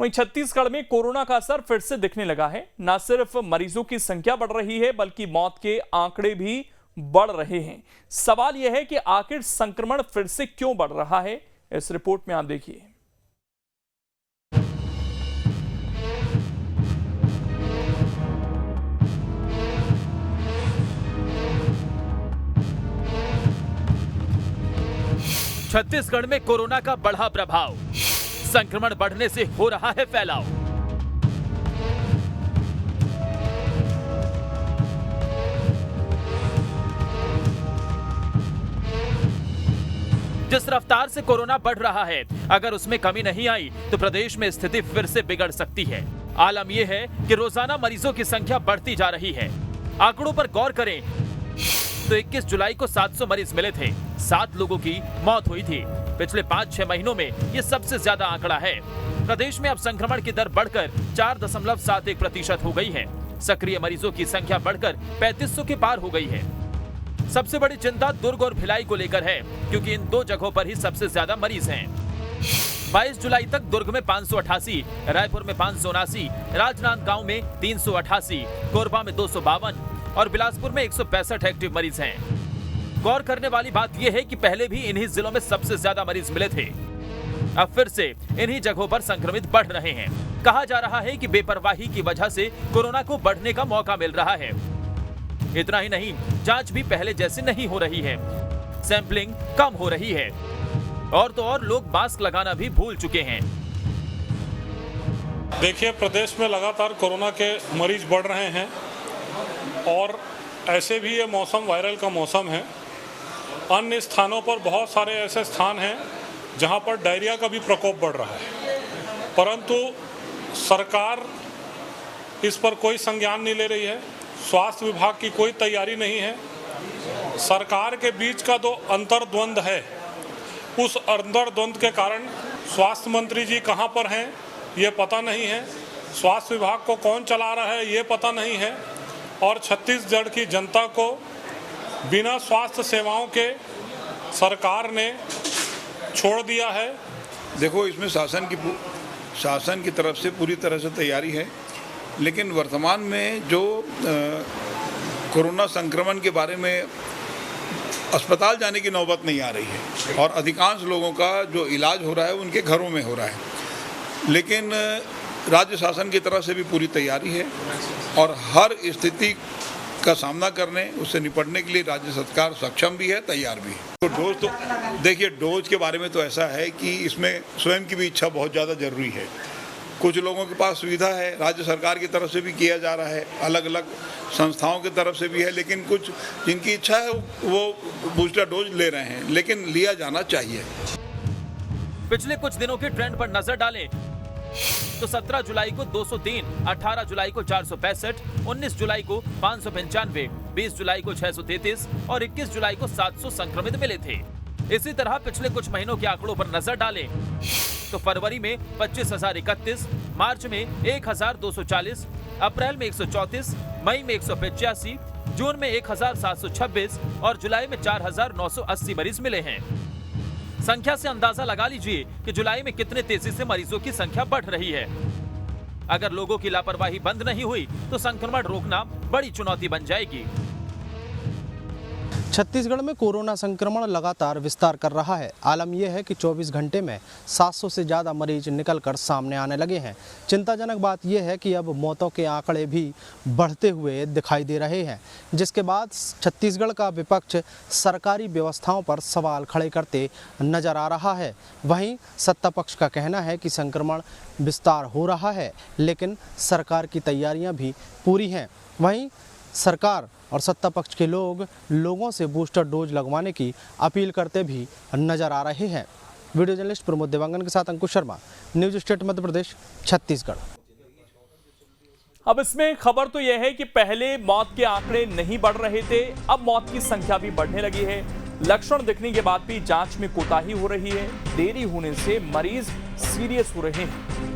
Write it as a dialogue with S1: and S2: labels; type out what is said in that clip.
S1: वहीं छत्तीसगढ़ में कोरोना का असर फिर से दिखने लगा है। न सिर्फ मरीजों की संख्या बढ़ रही है बल्कि मौत के आंकड़े भी बढ़ रहे हैं। सवाल यह है कि आखिर संक्रमण फिर से क्यों बढ़ रहा है, इस रिपोर्ट में आप देखिए।
S2: छत्तीसगढ़ में कोरोना का बढ़ा प्रभाव, संक्रमण बढ़ने से हो रहा है फैलाव। जिस रफ्तार से कोरोना बढ़ रहा है, अगर उसमें कमी नहीं आई तो प्रदेश में स्थिति फिर से बिगड़ सकती है। आलम यह है कि रोजाना मरीजों की संख्या बढ़ती जा रही है। आंकड़ों पर गौर करें तो 21 जुलाई को 700 मरीज मिले थे, 7 लोगों की मौत हुई थी। पिछले 5-6 महीनों में ये सबसे ज्यादा आंकड़ा है। प्रदेश में अब संक्रमण की दर बढ़कर 4.71% हो गई है। सक्रिय मरीजों की संख्या बढ़कर 3500 के पार हो गई है। सबसे बड़ी चिंता दुर्ग और भिलाई को लेकर है, क्योंकि इन दो जगहों पर ही सबसे ज्यादा मरीज हैं। 22 जुलाई तक दुर्ग में 588, रायपुर में 579, राजनांदगांव में 388, कोरबा में 252 और बिलासपुर में 165 एक्टिव मरीज हैं। गौर करने वाली बात यह है कि पहले भी इन्हीं जिलों में सबसे ज्यादा मरीज मिले थे। अब फिर से इन्हीं जगहों पर संक्रमित बढ़ रहे हैं। कहा जा रहा है कि बेपरवाही की वजह से कोरोना को बढ़ने का मौका मिल रहा है। इतना ही नहीं, जांच भी पहले जैसी नहीं हो रही है, सैंपलिंग कम हो रही है और तो और लोग मास्क लगाना भी भूल चुके हैं।
S3: देखिए, प्रदेश में लगातार कोरोना के मरीज बढ़ रहे हैं और ऐसे भी ये मौसम वायरल का मौसम है। अन्य स्थानों पर बहुत सारे ऐसे स्थान हैं जहां पर डायरिया का भी प्रकोप बढ़ रहा है, परंतु सरकार इस पर कोई संज्ञान नहीं ले रही है। स्वास्थ्य विभाग की कोई तैयारी नहीं है। सरकार के बीच का जो अंतर्द्वंद है, उस अंतर्द्वंद के कारण स्वास्थ्य मंत्री जी कहां पर हैं ये पता नहीं है, स्वास्थ्य विभाग को कौन चला रहा है ये पता नहीं है और छत्तीसगढ़ की जनता को बिना स्वास्थ्य सेवाओं के सरकार ने छोड़ दिया है।
S4: देखो, इसमें शासन की तरफ से पूरी तरह से तैयारी है, लेकिन वर्तमान में जो कोरोना संक्रमण के बारे में अस्पताल जाने की नौबत नहीं आ रही है और अधिकांश लोगों का जो इलाज हो रहा है उनके घरों में हो रहा है। लेकिन राज्य शासन की तरफ से भी पूरी तैयारी है और हर स्थिति का सामना करने, उससे निपटने के लिए राज्य सरकार सक्षम भी है, तैयार भी है। तो डोज, तो देखिए, डोज के बारे में तो ऐसा है कि इसमें स्वयं की भी इच्छा बहुत ज़्यादा जरूरी है। कुछ लोगों के पास सुविधा है, राज्य सरकार की तरफ से भी किया जा रहा है, अलग अलग संस्थाओं की तरफ से भी है, लेकिन कुछ जिनकी इच्छा है वो बूस्टर डोज ले रहे हैं, लेकिन लिया जाना चाहिए।
S2: पिछले कुछ दिनों के ट्रेंड पर नजर डालें तो 17 जुलाई को 203, 18 जुलाई को 465, 19 जुलाई को 595, 20 जुलाई को 633 और 21 जुलाई को 700 संक्रमित मिले थे। इसी तरह पिछले कुछ महीनों के आंकड़ों पर नजर डालें तो फरवरी में 25,031, मार्च में 1,240, अप्रैल में 134, मई में 185, जून में 1,726 और जुलाई में 4,980 मरीज मिले हैं। संख्या से अंदाजा लगा लीजिए कि जुलाई में कितने तेजी से मरीजों की संख्या बढ़ रही है। अगर लोगों की लापरवाही बंद नहीं हुई तो संक्रमण रोकना बड़ी चुनौती बन जाएगी।
S5: छत्तीसगढ़ में कोरोना संक्रमण लगातार विस्तार कर रहा है। आलम यह है कि 24 घंटे में 700 से ज़्यादा मरीज निकलकर सामने आने लगे हैं। चिंताजनक बात यह है कि अब मौतों के आंकड़े भी बढ़ते हुए दिखाई दे रहे हैं, जिसके बाद छत्तीसगढ़ का विपक्ष सरकारी व्यवस्थाओं पर सवाल खड़े करते नजर आ रहा है। वहीं सत्ता पक्ष का कहना है कि संक्रमण विस्तार हो रहा है, लेकिन सरकार की तैयारियाँ भी पूरी हैं। वहीं सरकार और सत्ता पक्ष के लोगों से बूस्टर डोज लगवाने की अपील करते भी नजर आ रहे हैं। वीडियो जर्नलिस्ट प्रमोद देवांगन के साथ अंकुश शर्मा, न्यूज स्टेट मध्य प्रदेश, छत्तीसगढ़।
S1: अब इसमें खबर तो यह है कि पहले मौत के आंकड़े नहीं बढ़ रहे थे, अब मौत की संख्या भी बढ़ने लगी है। लक्षण दिखने के बाद भी जांच में कोताही हो रही है। देरी होने से मरीज सीरियस हो रहे हैं।